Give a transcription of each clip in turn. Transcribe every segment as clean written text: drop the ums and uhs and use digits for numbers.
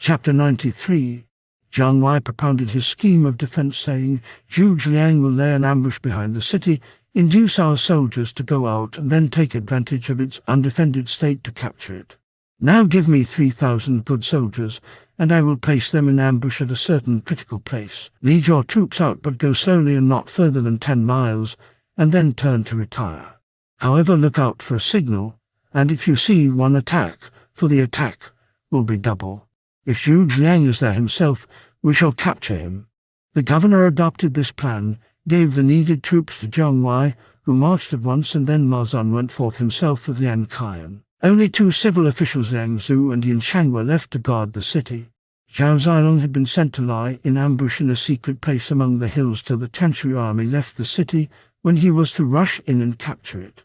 Chapter 93. Jiang Wei propounded his scheme of defense, saying, Zhu Ziliang will lay an ambush behind the city, induce our soldiers to go out, and then take advantage of its undefended state to capture it. Now give me 3,000 good soldiers, and I will place them in ambush at a certain critical place. Lead your troops out, but go slowly and not further than 10 miles, and then turn to retire. However, look out for a signal, and if you see one, attack, for the attack will be double. If Zhu Ziliang is there himself, we shall capture him. The governor adopted this plan, gave the needed troops to Jiang Wei, who marched at once, and then Ma Zun went forth himself with Lian Kaiyan. Only 2 civil officials, Liang Zhu and Yin Shang, were left to guard the city. Zhao Zilong had been sent to lie in ambush in a secret place among the hills till the Chancery army left the city, when he was to rush in and capture it.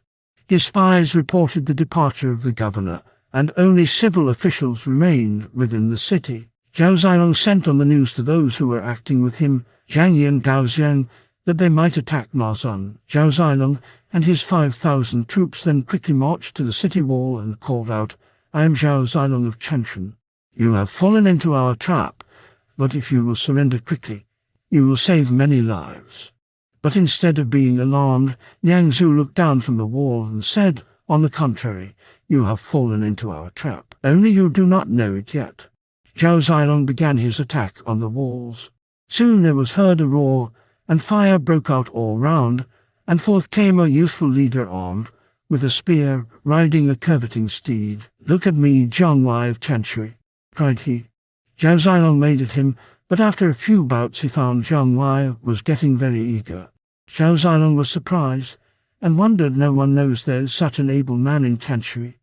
His spies reported the departure of the governor, and only civil officials remained within the city. Zhao Zilong sent on the news to those who were acting with him, Zhang Yi and Gao Xiang, that they might attack Ma Zun. Zhao Zilong and his 5,000 troops then quickly marched to the city wall and called out, I am Zhao Zilong of Chanshan. You have fallen into our trap, but if you will surrender quickly, you will save many lives. But instead of being alarmed, Liang Zhu looked down from the wall and said, on the contrary, you have fallen into our trap, only you do not know it yet. Zhao Zilong began his attack on the walls. Soon there was heard a roar, and fire broke out all round, and forth came a youthful leader armed with a spear, riding a curveting steed. Look at me, Jiang Wei of Chancery, cried he. Zhao Zilong made at him, but after a few bouts he found Jiang Wei was getting very eager. Zhao Zilong was surprised, and wondered no one knows there is such an able man in Chancery.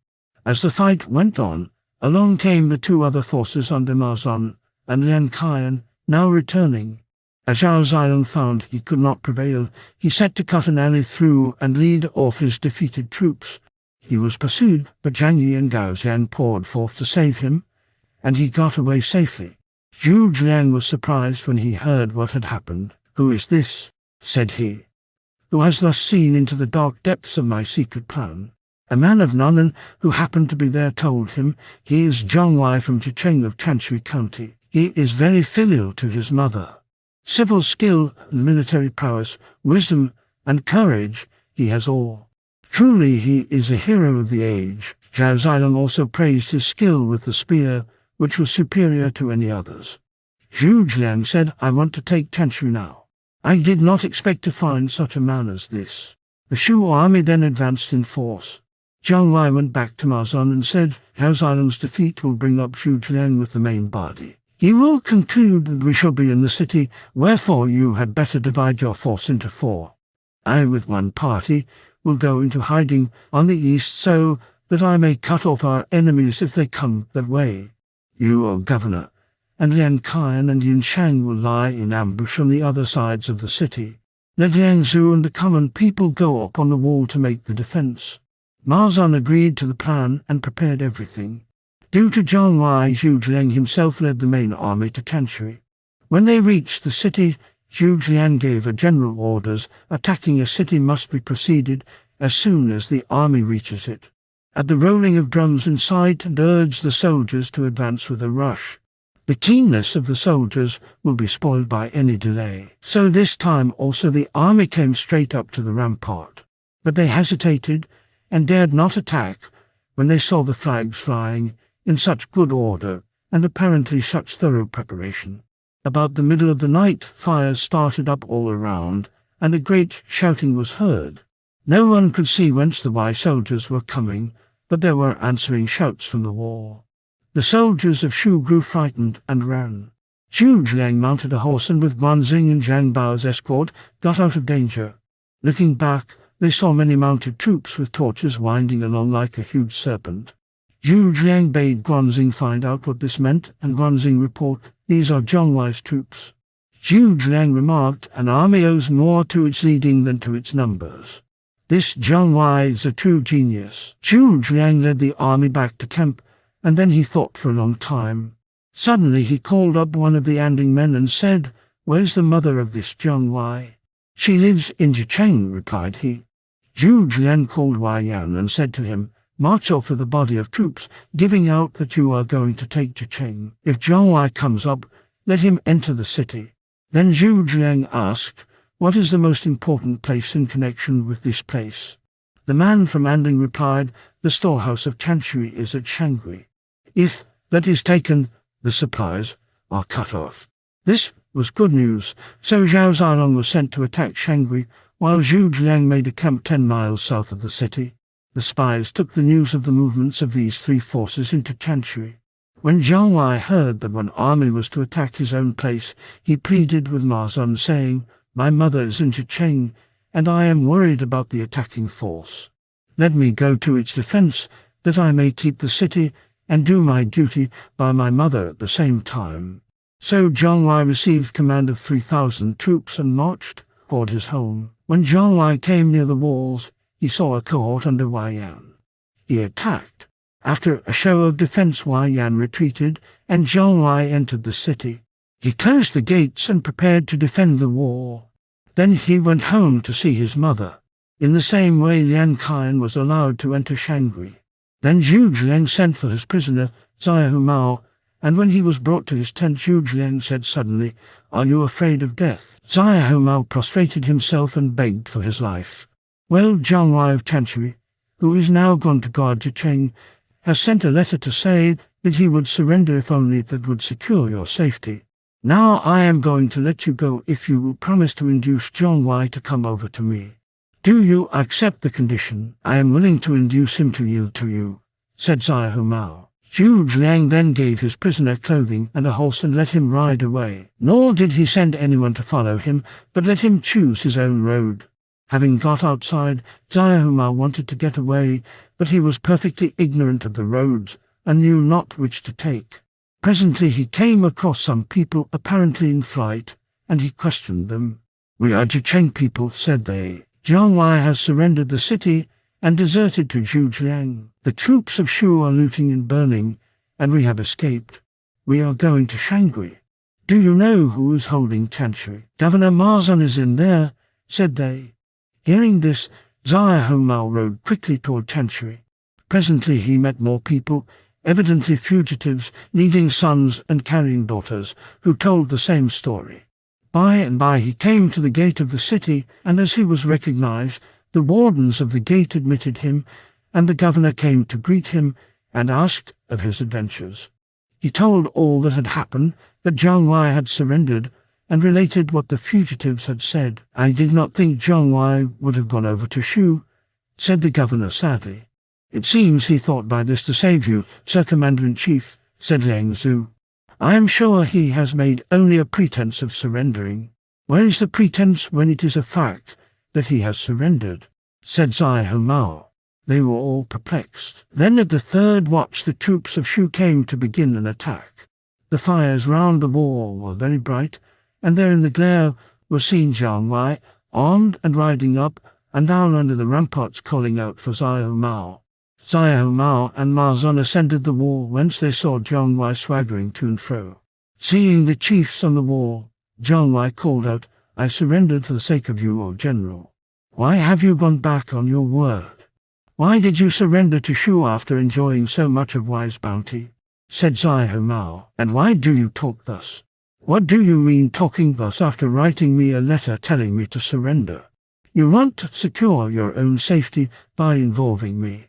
As the fight went on, along came the 2 other forces under Ma Zun and Lian Kaiyan, now returning. As Zhao Zilong found he could not prevail, he set to cut an alley through and lead off his defeated troops. He was pursued, but Zhang Yi and Gao Xiang poured forth to save him, and he got away safely. Zhu Ziliang was surprised when he heard what had happened. Who is this, said he, who has thus seen into the dark depths of my secret plan? A man of Nannan who happened to be there told him, he is Jiang Wei from Jicheng of Chancery County. He is very filial to his mother. Civil skill, military prowess, wisdom, and courage, he has all. Truly he is a hero of the age. Zhao Zilong also praised his skill with the spear, which was superior to any others. Zhu Ziliang said, I want to take Chancery now. I did not expect to find such a man as this. The Shu army then advanced in force. Jiang Wei went back to Ma Zun and said, Zhao Zilong's defeat will bring up Zhu Ziliang with the main body. He will conclude that we shall be in the city, wherefore you had better divide your force into 4. I, with one party, will go into hiding on the east so that I may cut off our enemies if they come that way. You, O governor, and Lian Kaiyan and Yin Shang will lie in ambush on the other sides of the city. Let Liang Zhu and the common people go up on the wall to make the defense. Ma Zun agreed to the plan and prepared everything. Due to Jiang Wei, Zhu Ziliang himself led the main army to Chancery. When they reached the city, Zhu Ziliang gave a general orders, attacking a city must be proceeded as soon as the army reaches it. At the rolling of drums in sight, and urged the soldiers to advance with a rush. The keenness of the soldiers will be spoiled by any delay. So this time also the army came straight up to the rampart. But they hesitated and dared not attack when they saw the flags flying in such good order and apparently such thorough preparation. About the middle of the night, fires started up all around, and a great shouting was heard. No one could see whence the Wei soldiers were coming, but there were answering shouts from the wall. The soldiers of Shu grew frightened and ran. Zhu Ziliang mounted a horse and with Guanzhong and Zhang Bao's escort got out of danger. Looking back, they saw many mounted troops with torches winding along like a huge serpent. Zhu Ziliang bade Guanzhong find out what this meant, and Guanzhong report, these are Jiang Wei's troops. Zhu Ziliang remarked, an army owes more to its leading than to its numbers. This Jiang Wei is a true genius. Zhu Ziliang led the army back to camp, and then he thought for a long time. Suddenly he called up one of the Anding men and said, Where's the mother of this Jiang Wei? She lives in Jicheng, replied he. Zhu Ziliang called Wei Yan and said to him, march off with a body of troops, giving out that you are going to take Jicheng. If Zhang Wai comes up, let him enter the city." Then Zhu Jiang asked, "What is the most important place in connection with this place?" The man from Anding replied, "The storehouse of Chanshui is at Shangui. If that is taken, the supplies are cut off." This was good news, so Zhao Zilong was sent to attack Shangui, while Zhu Jiang made a camp 10 miles south of the city. The spies took the news of the movements of these three forces into Chanshui. When Zhang Wai heard that one army was to attack his own place, he pleaded with Ma Zun, saying, "My mother is in Jicheng, and I am worried about the attacking force. Let me go to its defense, that I may keep the city and do my duty by my mother at the same time." So Zhang Wai received command of 3,000 troops and marched toward his home. When Zhang Wai came near the walls, he saw a cohort under Wai Yan. He attacked. After a show of defense, Wai Yan retreated, and Zhang Wai entered the city. He closed the gates and prepared to defend the wall. Then he went home to see his mother. In the same way, Lian Qian was allowed to enter Shangui. Then Zhu Jiang sent for his prisoner, Zaihu Mao, and when he was brought to his tent, Zhu Jiang said suddenly, "Are you afraid of death?" Zaihu Mao prostrated himself and begged for his life. "Well, Zhang Wai of Chanshui, who is now gone to guard Jicheng, has sent a letter to say that he would surrender if only that would secure your safety. Now I am going to let you go if you will promise to induce Zhang Wai to come over to me. Do you accept the condition?" "I am willing to induce him to yield to you," said Zaihu Mao. Zhu Jiang then gave his prisoner clothing and a horse and let him ride away. Nor did he send anyone to follow him, but let him choose his own road. Having got outside, Zaihu Mao wanted to get away, but he was perfectly ignorant of the roads and knew not which to take. Presently he came across some people apparently in flight, and he questioned them. "We are Jicheng people," said they. "Zhang Wai has surrendered the city and deserted to Zhu Jiang. The troops of Shu are looting and burning, and we have escaped. We are going to Shangui. Do you know who is holding Chanshui?" "Governor Ma Zun is in there," said they. Hearing this, Zaihu Mao rode quickly toward Chanshui. Presently he met more people, evidently fugitives, leading sons and carrying daughters, who told the same story. By and by he came to the gate of the city, and as he was recognized, the wardens of the gate admitted him, and the governor came to greet him and asked of his adventures. He told all that had happened, that Zhang Wai had surrendered, and related what the fugitives had said. "I did not think Zhang Wai would have gone over to Shu," said the governor sadly. "It seems he thought by this to save you, Sir Commander-in-Chief," said Liang Zhu. "I am sure he has made only a pretense of surrendering." "Where is the pretense when it is a fact that he has surrendered?" said Zaihu Mao. They were all perplexed. Then at the third watch the troops of Shu came to begin an attack. The fires round the wall were very bright, and there in the glare was seen Zhang Wai, armed and riding up and down under the ramparts, calling out for Zaihu Mao. Zaihu Mao and Ma Zun ascended the wall, whence they saw Zhang Wai swaggering to and fro. Seeing the chiefs on the wall, Zhang Wai called out, "I surrendered for the sake of you, O General. Why have you gone back on your word? Why did you surrender to Shu after enjoying so much of Wai's bounty?" said Zaihu Mao. "And why do you talk thus? What do you mean talking thus after writing me a letter telling me to surrender? You want to secure your own safety by involving me.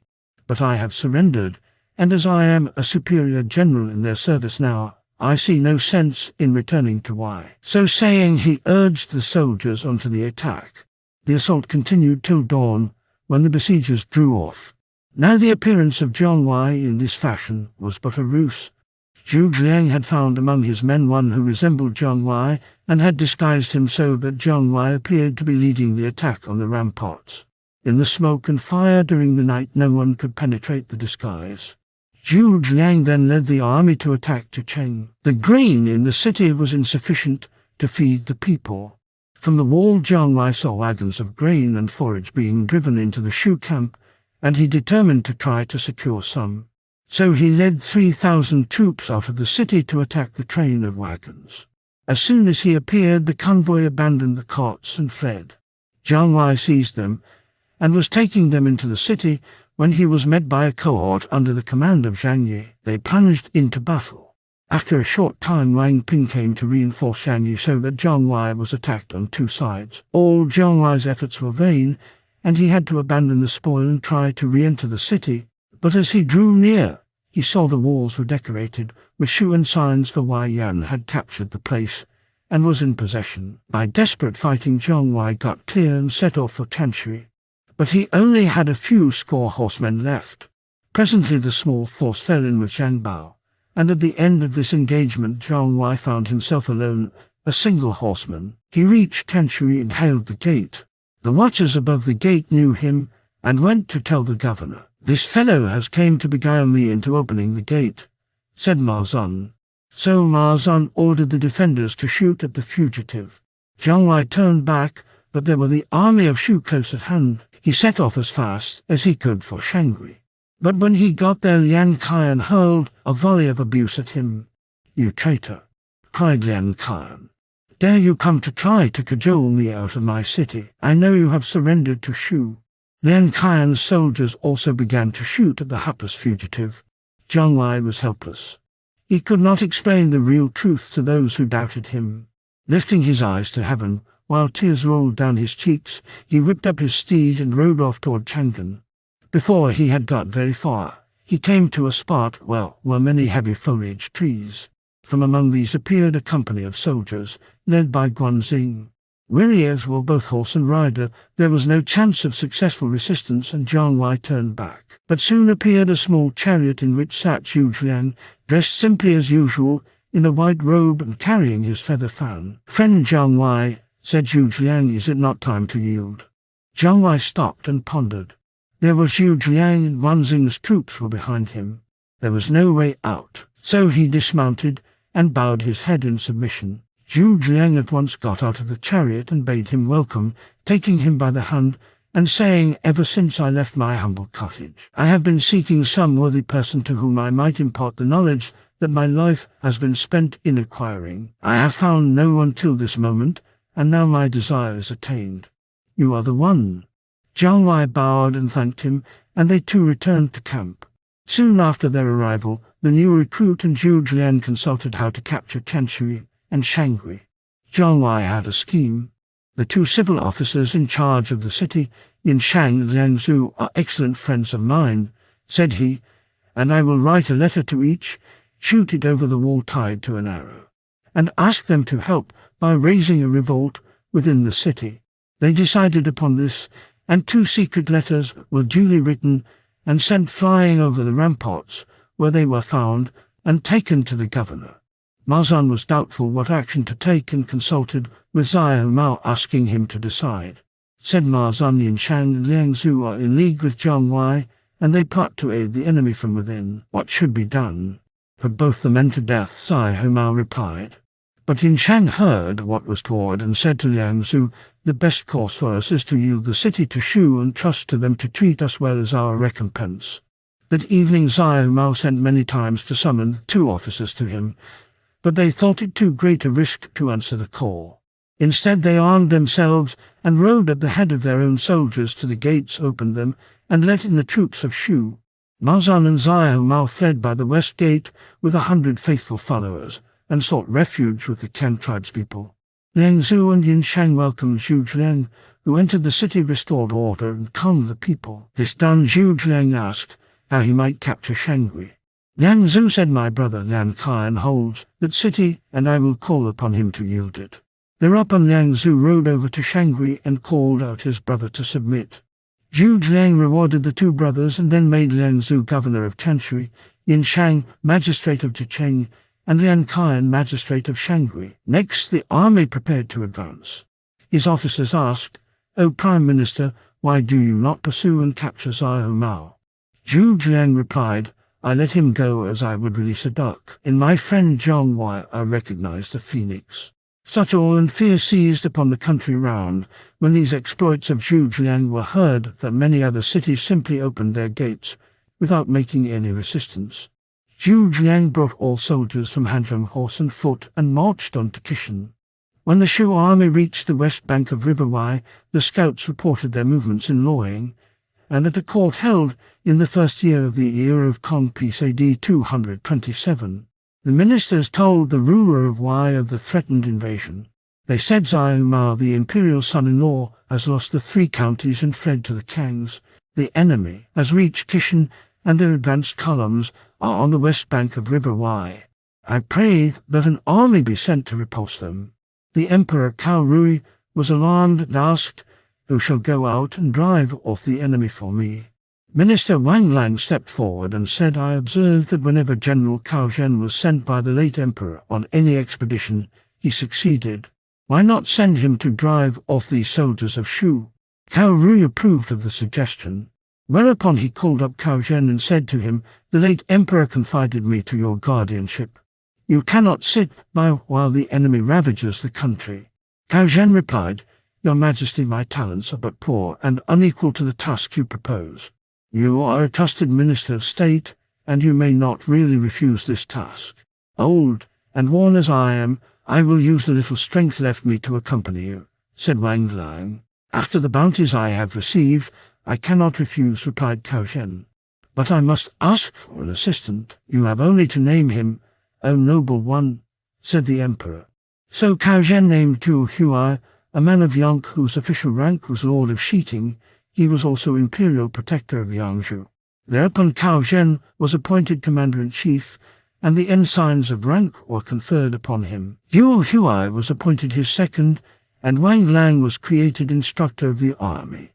But I have surrendered, and as I am a superior general in their service now, I see no sense in returning to Wai." So saying, he urged the soldiers onto the attack. The assault continued till dawn, when the besiegers drew off. Now the appearance of Zhang Wai in this fashion was but a ruse. Zhu Jiang had found among his men one who resembled Zhang Wai, and had disguised him so that Zhang Wai appeared to be leading the attack on the ramparts. In the smoke and fire during the night no one could penetrate the disguise. Zhu Jiang then led the army to attack Jicheng. The grain in the city was insufficient to feed the people. From the wall Zhang Wai saw wagons of grain and forage being driven into the Shu camp, and he determined to try to secure some. So he led 3,000 troops out of the city to attack the train of wagons. As soon as he appeared, the convoy abandoned the carts and fled. Zhang Wai seized them, and was taking them into the city, When he was met by a cohort under the command of Zhang Yi, they plunged into battle. After a short time, Wang Ping came to reinforce Zhang Yi so that Zhang Wai was attacked on two sides. All Zhang Wai's efforts were vain, and he had to abandon the spoil and try to re-enter the city. But as he drew near, he saw the walls were decorated with Shu and signs for Wai Yan had captured the place and was in possession. By desperate fighting, Zhang Wai got clear and set off for Chanshui. But he only had a few score horsemen left. Presently the small force fell in with Zhang Bao, and at the end of this engagement Zhang Wai found himself alone, a single horseman. He reached Chanshui and hailed the gate. The watchers above the gate knew him and went to tell the governor. "This fellow has came to beguile me into opening the gate," said Ma Zun. So Ma Zun ordered the defenders to shoot at the fugitive. Zhang Wai turned back, but there were the army of Shu close at hand. He set off as fast as he could for Shangri. But when he got there, Lian Qian hurled a volley of abuse at him. "You traitor," cried Lian Qian. "Dare you come to try to cajole me out of my city? I know you have surrendered to Shu." Lian Qian's soldiers also began to shoot at the hapless fugitive. Zhang Wai was helpless. He could not explain the real truth to those who doubted him. Lifting his eyes to heaven, while tears rolled down his cheeks, he whipped up his steed and rode off toward Chang'an. Before he had got very far, he came to a spot where were many heavy foliage trees. From among these appeared a company of soldiers, led by Guanzhong. Weary as were both horse and rider, there was no chance of successful resistance, and Zhang Wai turned back. But soon appeared a small chariot in which sat Zhu Jiang, dressed simply as usual, in a white robe and carrying his feather fan. "Friend Zhang Wai," said Zhu Jiang, "is it not time to yield?" Zhang Wai stopped and pondered. There was Zhu Jiang, and Guanzhong's troops were behind him. There was no way out, so he dismounted and bowed his head in submission. Zhu Jiang at once got out of the chariot and bade him welcome, taking him by the hand and saying, "Ever since I left my humble cottage, I have been seeking some worthy person to whom I might impart the knowledge that my life has been spent in acquiring. I have found no one till this moment, and now my desire is attained. You are the one." Zhang Wai bowed and thanked him, and they too returned to camp. Soon after their arrival, the new recruit and Zhu Jiang consulted how to capture Chanshui and Shangri. Zhang Wai had a scheme. "The two civil officers in charge of the city, Yin Shang and Liang Zhu, are excellent friends of mine," said he, "and I will write a letter to each, shoot it over the wall tied to an arrow, and ask them to help by raising a revolt within the city." They decided upon this, and 2 secret letters were duly written and sent flying over the ramparts, where they were found and taken to the governor. Ma Zun was doubtful what action to take and consulted with Xiahou Mao, asking him to decide. Said Ma Zun, "Yin Shang and Liang Zhu are in league with Zhang Wai, and they plot to aid the enemy from within. What should be done? Put both the men to death," Xiahou Mao replied. But Yin Shang heard what was toward and said to Liang Zhu, "The best course for us is to yield the city to Shu and trust to them to treat us well as our recompense." That evening Xiahou Mao sent many times to summon the 2 officers to him, but they thought it too great a risk to answer the call. Instead they armed themselves and rode at the head of their own soldiers to the gates, opened them, and let in the troops of Shu. Ma Zun and Xiahou Mao fled by the west gate with 100 faithful followers, and sought refuge with the 10 tribespeople. Liang Zhu and Yin Shang welcomed Zhu Jiang, who entered the city, restored order, and calmed the people. This done, Zhu Jiang asked how he might capture Shangri. Liang Zhu said, "My brother Lian Qian holds that city, and I will call upon him to yield it." Thereupon Liang Zhu rode over to Shangri and called out his brother to submit. Zhu Jiang rewarded the 2 brothers and then made Liang Zhu governor of Chanshui, Yin Shang magistrate of Zhicheng, and Lian Qian magistrate of Shangri. Next the army prepared to advance. His officers asked, "O Prime Minister, why do you not pursue and capture Xiahou Mao?" Zhu Jiang replied, "I let him go as I would release a duck. In my friend Zhang Wai I recognized a phoenix." Such awe and fear seized upon the country round when these exploits of Zhu Jiang were heard that many other cities simply opened their gates without making any resistance. Zhu Jiang brought all soldiers from Hanzhong horse and foot and marched on to Kishan. When the Shu army reached the west bank of River Wai, the scouts reported their movements in Luoying, and at a court held in the first year of the era of Kong peace AD 227. The ministers told the ruler of Wei of the threatened invasion. They said Xiao Mao, the imperial son-in-law, has lost the 3 counties and fled to the Kangs. The enemy has reached Kishan, and their advanced columns are on the west bank of River Wei. I pray that an army be sent to repulse them. The Emperor Cao Rui was alarmed and asked, "Who shall go out and drive off the enemy for me?" Minister Wang Lang stepped forward and said, "I observed that whenever General Cao Zhen was sent by the late emperor on any expedition, he succeeded. Why not send him to drive off these soldiers of Shu?" Cao Rui approved of the suggestion. Whereupon he called up Cao Zhen and said to him, "The late emperor confided me to your guardianship. You cannot sit by while the enemy ravages the country." Cao Zhen replied, "Your Majesty, my talents are but poor and unequal to the task you propose. You are a trusted minister of state, and you may not really refuse this task. Old and worn as I am, I will use the little strength left me to accompany you," said Wang Lang. "After the bounties I have received, I cannot refuse," replied Cao Zhen. "But I must ask for an assistant. You have only to name him, O noble one," said the emperor. So Cao Zhen named Zhu Huai, a man of Yonk whose official rank was Lord of Shiting. He was also imperial protector of Yangzhou. Thereupon Cao Zhen was appointed commander-in-chief, and the ensigns of rank were conferred upon him. Zhu Huai was appointed his second, and Wang Lang was created instructor of the army.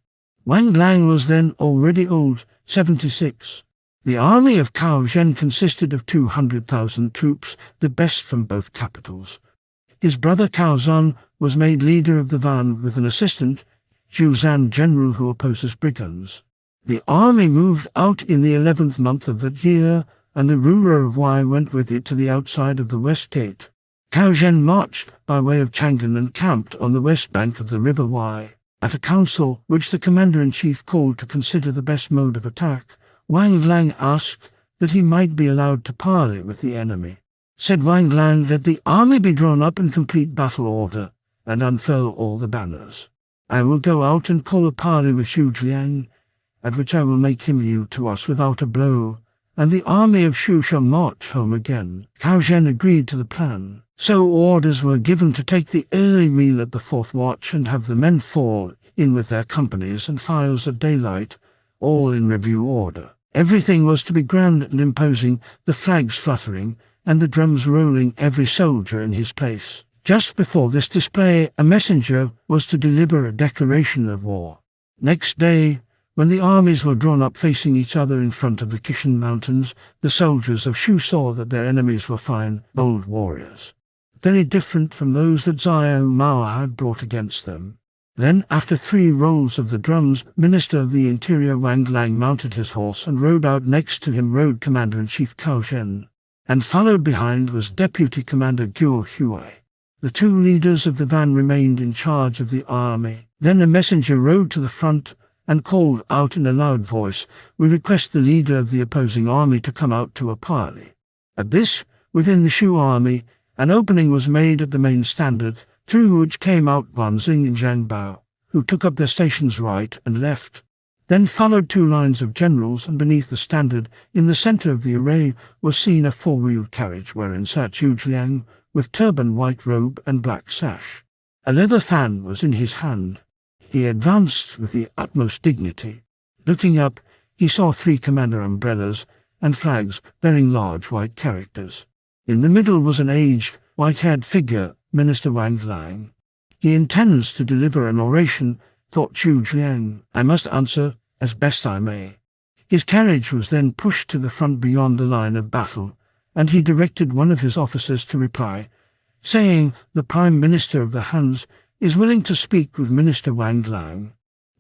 Wang Lang was then already old, 76. The army of Cao Zhen consisted of 200,000 troops, the best from both capitals. His brother Cao Zan was made leader of the van with an assistant, Zhu Zan, general who opposes brigands. The army moved out in the 11th month of that year, and the ruler of Wei went with it to the outside of the west gate. Cao Zhen marched by way of Chang'an and camped on the west bank of the river Wei. At a council which the commander-in-chief called to consider the best mode of attack, Wang Lang asked that he might be allowed to parley with the enemy. Said Wang Lang, "Let the army be drawn up in complete battle order, and unfurl all the banners. I will go out and call a parley with Xu Jiang, at which I will make him yield to us without a blow, and the army of Shu shall march home again." Cao Zhen agreed to the plan. So orders were given to take the early meal at the 4th watch and have the men fall in with their companies and files at daylight, all in review order. Everything was to be grand and imposing, the flags fluttering, and the drums rolling, every soldier in his place. Just before this display, a messenger was to deliver a declaration of war. Next day, when the armies were drawn up facing each other in front of the Kishan Mountains, the soldiers of Shu saw that their enemies were fine, bold warriors, very different from those that Xiao Mao had brought against them. Then, after 3 rolls of the drums, Minister of the Interior Wang Lang mounted his horse and rode out. Next to him rode Commander-in-Chief Cao Zhen, and followed behind was Deputy Commander Zhu Huai. The 2 leaders of the van remained in charge of the army. Then a messenger rode to the front and called out in a loud voice, "We request the leader of the opposing army to come out to a parley." At this, within the Shu army, an opening was made at the main standard, through which came out Guanzhong and Zhang Bao, who took up their stations right and left. Then followed 2 lines of generals, and beneath the standard, in the center of the array, was seen a 4-wheeled carriage wherein sat Zhu Jiang, with turban, white robe, and black sash. A leather fan was in his hand. He advanced with the utmost dignity. Looking up, he saw 3 commander umbrellas and flags bearing large white characters. In the middle was an aged, white-haired figure, Minister Wang Lang. "He intends to deliver an oration," thought Zhu Jiang. "I must answer as best I may." His carriage was then pushed to the front beyond the line of battle, and he directed one of his officers to reply, saying, "The Prime Minister of the Hans is willing to speak with Minister Wang Lang."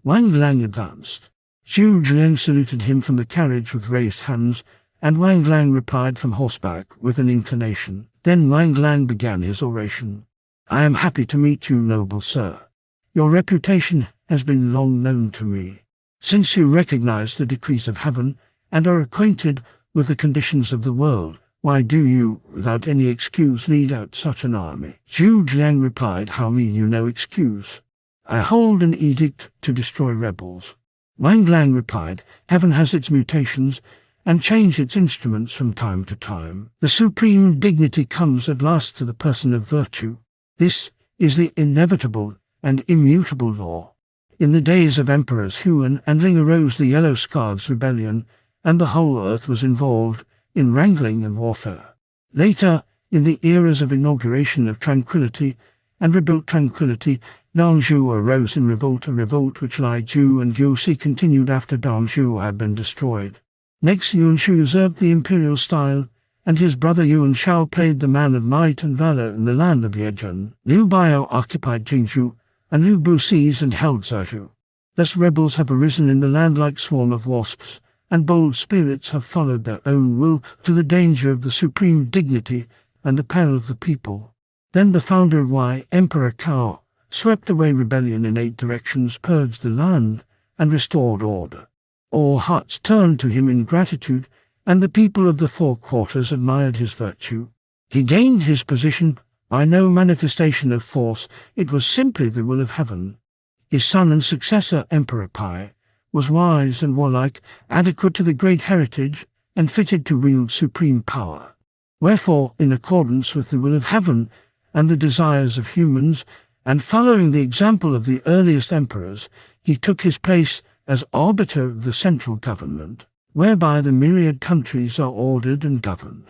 Wang Lang advanced. Zhu Jiang saluted him from the carriage with raised hands, and Wang Lang replied from horseback with an inclination. Then Wang Lang began his oration. "I am happy to meet you, noble sir. Your reputation has been long known to me. Since you recognize the decrees of heaven and are acquainted with the conditions of the world, why do you, without any excuse, lead out such an army?" Zhu Jiang replied, "How mean you no excuse? I hold an edict to destroy rebels. Wang Lang replied, "Heaven has its mutations, and change its instruments from time to time. The supreme dignity comes at last to the person of virtue. This is the inevitable and immutable law." In the days of Emperors Huan and Ling arose the Yellow Scarves Rebellion, and the whole earth was involved in wrangling and warfare. Later, in the eras of inauguration of tranquility and rebuilt tranquility, Danzhou arose in revolt, a revolt which Li Ju and Guoxi continued after Danzhou had been destroyed. Next, Yuan Shu usurped the imperial style, and his brother Yuan Shao played the man of might and valor in the land of Yezhen. Liu Biao occupied Jingzhou, and Liu Bu seized and held Zhezhou. Thus rebels have arisen in the land like swarm of wasps, and bold spirits have followed their own will to the danger of the supreme dignity and the peril of the people. Then the founder of Wei, Emperor Cao, swept away rebellion in 8 directions, purged the land, and restored order. All hearts turned to him in gratitude, and the people of the 4 quarters admired his virtue. He gained his position by no manifestation of force, it was simply the will of heaven. His son and successor, Emperor Pai, was wise and warlike, adequate to the great heritage, and fitted to wield supreme power. Wherefore, in accordance with the will of heaven and the desires of humans, and following the example of the earliest emperors, he took his place as arbiter of the central government, whereby the myriad countries are ordered and governed.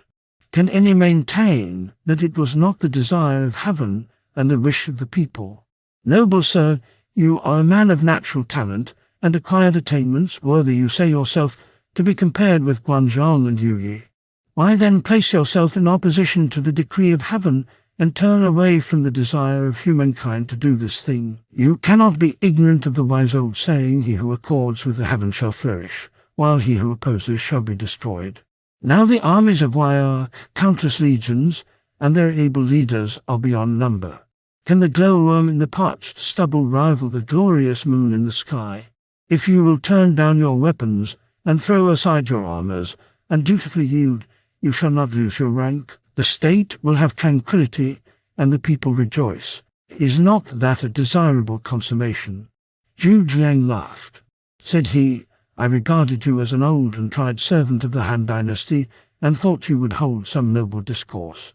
Can any maintain that it was not the desire of heaven and the wish of the people? Noble sir, you are a man of natural talent and acquired attainments worthy, you say yourself, to be compared with Guanzhong and Yu Yi. Why then place yourself in opposition to the decree of heaven and turn away from the desire of humankind to do this thing? You cannot be ignorant of the wise old saying, "He who accords with the heaven shall flourish, while he who opposes shall be destroyed." Now the armies of Wei are countless legions, and their able leaders are beyond number. Can the glowworm in the parched stubble rival the glorious moon in the sky? If you will turn down your weapons and throw aside your armors and dutifully yield, you shall not lose your rank. The state will have tranquility, and the people rejoice. Is not that a desirable consummation? Zhu Jiang laughed. Said he, "I regarded you as an old and tried servant of the Han dynasty, and thought you would hold some noble discourse.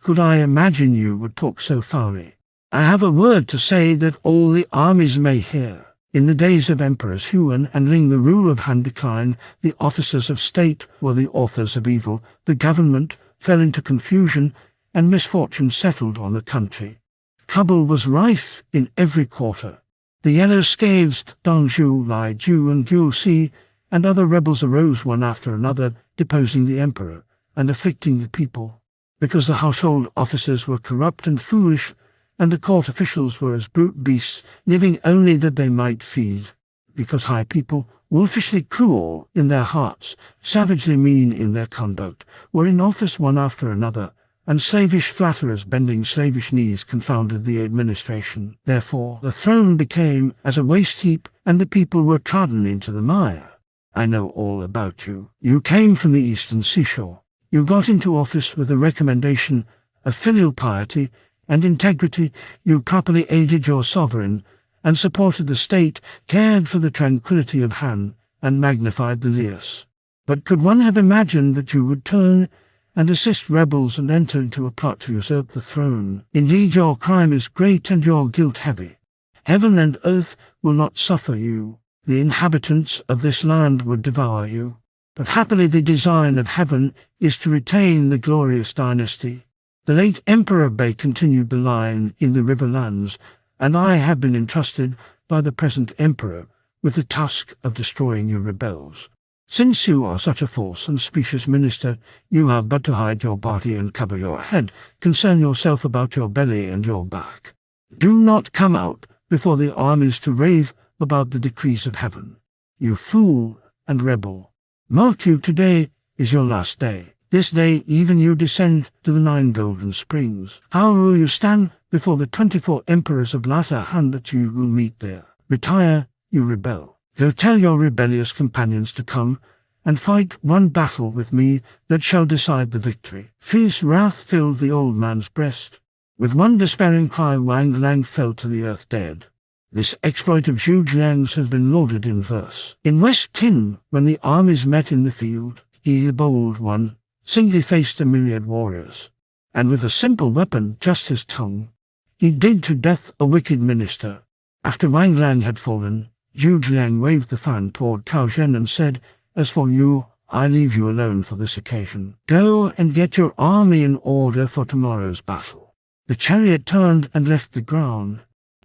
Could I imagine you would talk so foully? I have a word to say that all the armies may hear. In the days of Emperors Huan and Ling, the rule of Han declined, the officers of state were the authors of evil, the government fell into confusion, and misfortune settled on the country. Trouble was rife in every quarter. The Yellow Scaves, Danzhou, Li Ju, and Guoxi, and other rebels arose one after another, deposing the emperor and afflicting the people. Because the household officers were corrupt and foolish, and the court officials were as brute beasts, living only that they might feed. Because high people, wolfishly cruel in their hearts, savagely mean in their conduct, were in office one after another, and slavish flatterers bending slavish knees confounded the administration. Therefore the throne became as a waste heap, and the people were trodden into the mire. I know all about you. You came from the eastern seashore. You got into office with a recommendation of filial piety and integrity. You properly aided your sovereign and supported the state, cared for the tranquility of Han, and magnified the Lias. But could one have imagined that you would turn and assist rebels and enter into a plot to usurp the throne? Indeed, your crime is great and your guilt heavy. Heaven and earth will not suffer you. The inhabitants of this land would devour you. But happily the design of heaven is to retain the glorious dynasty. The late Emperor Bei continued the line in the riverlands, and I have been entrusted by the present emperor with the task of destroying your rebels. Since you are such a false and specious minister, you have but to hide your body and cover your head. Concern yourself about your belly and your back. Do not come out before the armies to rave about the decrees of heaven. You fool and rebel. Mark you, today is your last day. This day even you descend to the 9 golden springs. How will you stand before the 24 emperors of latter Han that you will meet there? Retire, you rebel. Go tell your rebellious companions to come and fight one battle with me that shall decide the victory. Fierce wrath filled the old man's breast. With one despairing cry, Wang Lang fell to the earth dead. This exploit of Zhu Jiang's has been lauded in verse. In West Qin, when the armies met in the field, he, the bold one, singly faced a myriad warriors, and with a simple weapon, just his tongue, he did to death a wicked minister. After Wang Lang had fallen, Zhu Jiang waved the fan toward Cao Zhen and said, "As for you, I leave you alone for this occasion. Go and get your army in order for tomorrow's battle." The chariot turned and left the ground.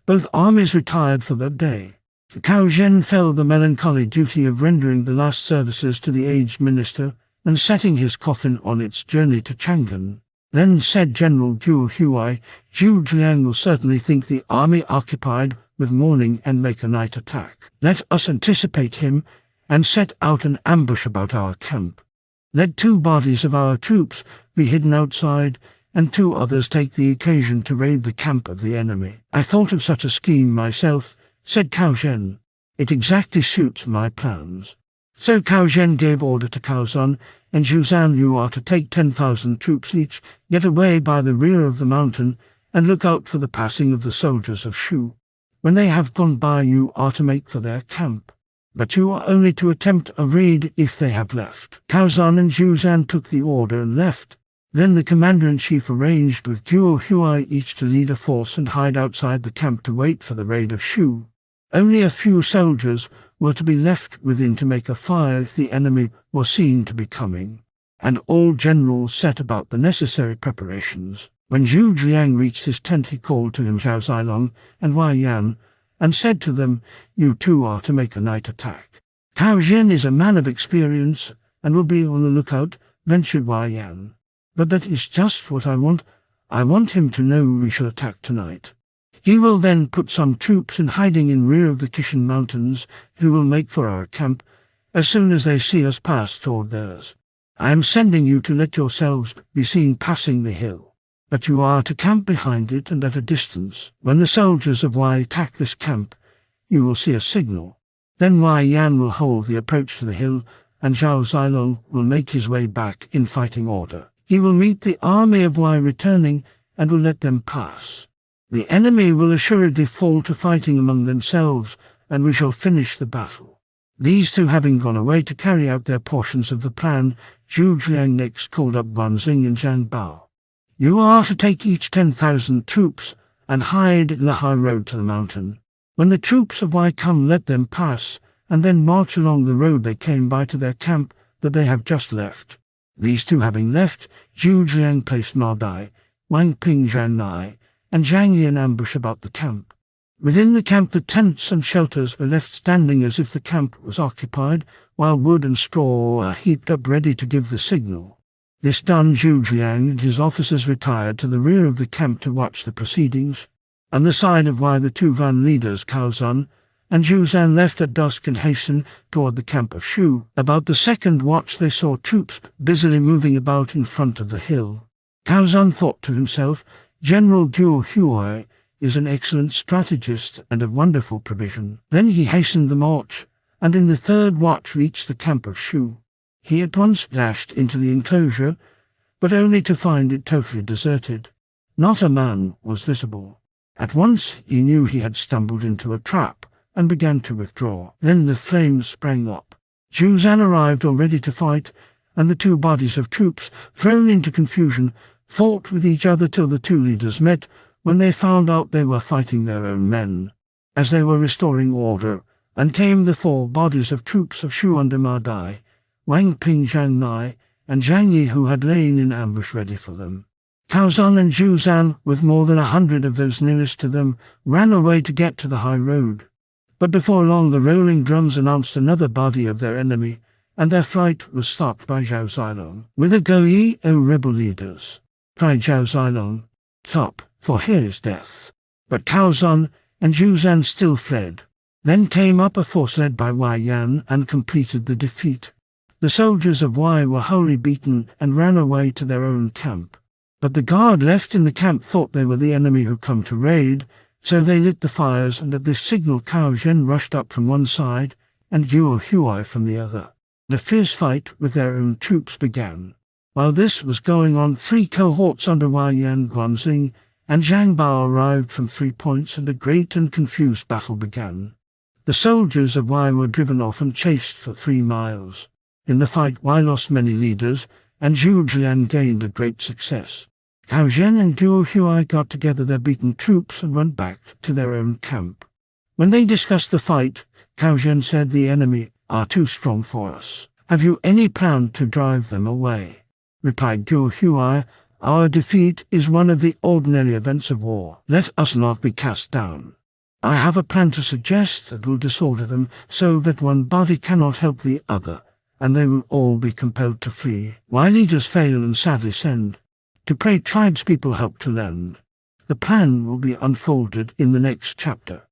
Both armies retired for the day. To Cao Zhen fell the melancholy duty of rendering the last services to the aged minister and setting his coffin on its journey to Chang'an. Then said General Guo Huai, "Zhu Jiang will certainly think the army occupied with mourning and make a night attack. Let us anticipate him and set out an ambush about our camp. Let 2 bodies of our troops be hidden outside, and 2 others take the occasion to raid the camp of the enemy." "I thought of such a scheme myself," said Cao Zhen. "It exactly suits my plans." So Cao Zhen gave order to Cao Zun and Zhu Zan, "You are to take 10,000 troops each, get away by the rear of the mountain, and look out for the passing of the soldiers of Shu. When they have gone by, you are to make for their camp. But you are only to attempt a raid if they have left." Cao Zun and Zhu Zan took the order and left. Then the commander-in-chief arranged with Guo Huai each to lead a force and hide outside the camp to wait for the raid of Shu. Only a few soldiers were to be left within to make a fire if the enemy was seen to be coming, and all generals set about the necessary preparations. When Zhu Jiang reached his tent, he called to him Zhao Zilong and Wai Yan, and said to them, "You 2 are to make a night attack." "Cao Zhen is a man of experience, and will be on the lookout," ventured Wai Yan. "But that is just what I want. I want him to know we shall attack tonight. He will then put some troops in hiding in rear of the Kishan Mountains, who will make for our camp as soon as they see us pass toward theirs. I am sending you to let yourselves be seen passing the hill, but you are to camp behind it and at a distance. When the soldiers of Wai attack this camp, you will see a signal. Then Wai Yan will hold the approach to the hill, and Zhao Zilong will make his way back in fighting order. He will meet the army of Wai returning and will let them pass. The enemy will assuredly fall to fighting among themselves, and we shall finish the battle." These 2 having gone away to carry out their portions of the plan, Zhu Jiang next called up Guanzhong and Zhang Bao. "You are to take each 10,000 troops and hide in the high road to the mountain. When the troops of Wai come, let them pass, and then march along the road they came by to their camp that they have just left." These 2 having left, Zhu Jiang placed Ma Dai, Wang Ping Zhang Nai, and Zhang Yi in ambush about the camp. Within the camp the tents and shelters were left standing as if the camp was occupied, while wood and straw were heaped up ready to give the signal. This done, Zhu Jiang and his officers retired to the rear of the camp to watch the proceedings. On the side of Wai, the 2 van leaders, Cao Zun and Zhu Zan, left at dusk and hastened toward the camp of Shu. About the 2nd watch they saw troops busily moving about in front of the hill. Cao Zun thought to himself, "General Guo Huai is an excellent strategist and of wonderful provision." Then he hastened the march, and in the 3rd watch reached the camp of Shu. He at once dashed into the enclosure, but only to find it totally deserted. Not a man was visible. At once he knew he had stumbled into a trap, and began to withdraw. Then the flames sprang up. Zhu Zan arrived all ready to fight, and the 2 bodies of troops, thrown into confusion, fought with each other till the 2 leaders met, when they found out they were fighting their own men. As they were restoring order, and came the 4 bodies of troops of Shu under Ma Dai, Wang Ping Zhang Nai, and Zhang Yi, who had lain in ambush ready for them. Cao Zun and Zhu Zan, with more than 100 of those nearest to them, ran away to get to the high road. But before long the rolling drums announced another body of their enemy, and their flight was stopped by Zhao Zilong. "Whither go ye, O rebel leaders?" cried Zhao Zilong. "Stop, for here is death." But Cao Zun and Zhu Zan still fled. Then came up a force led by Wai Yan and completed the defeat. The soldiers of Wai were wholly beaten and ran away to their own camp. But the guard left in the camp thought they were the enemy who come to raid, so they lit the fires, and at this signal Cao Zhen rushed up from one side and Guo Huai from the other. The fierce fight with their own troops began. While this was going on, 3 cohorts under Wai Yan, Guanzhong, and Zhang Bao arrived from 3 points, and a great and confused battle began. The soldiers of Wei were driven off and chased for 3 miles. In the fight, Wei lost many leaders, and Zhu Jian gained a great success. Cao Zhen and Guo Huai got together their beaten troops and went back to their own camp. When they discussed the fight, Cao Zhen said, "The enemy are too strong for us. Have you any plan to drive them away?" Replied Guo Huai, "Our defeat is one of the ordinary events of war. Let us not be cast down. I have a plan to suggest that will disorder them so that one body cannot help the other, and they will all be compelled to flee. Why leaders fail and sadly send, to pray tribespeople help to lend. The plan will be unfolded in the next chapter."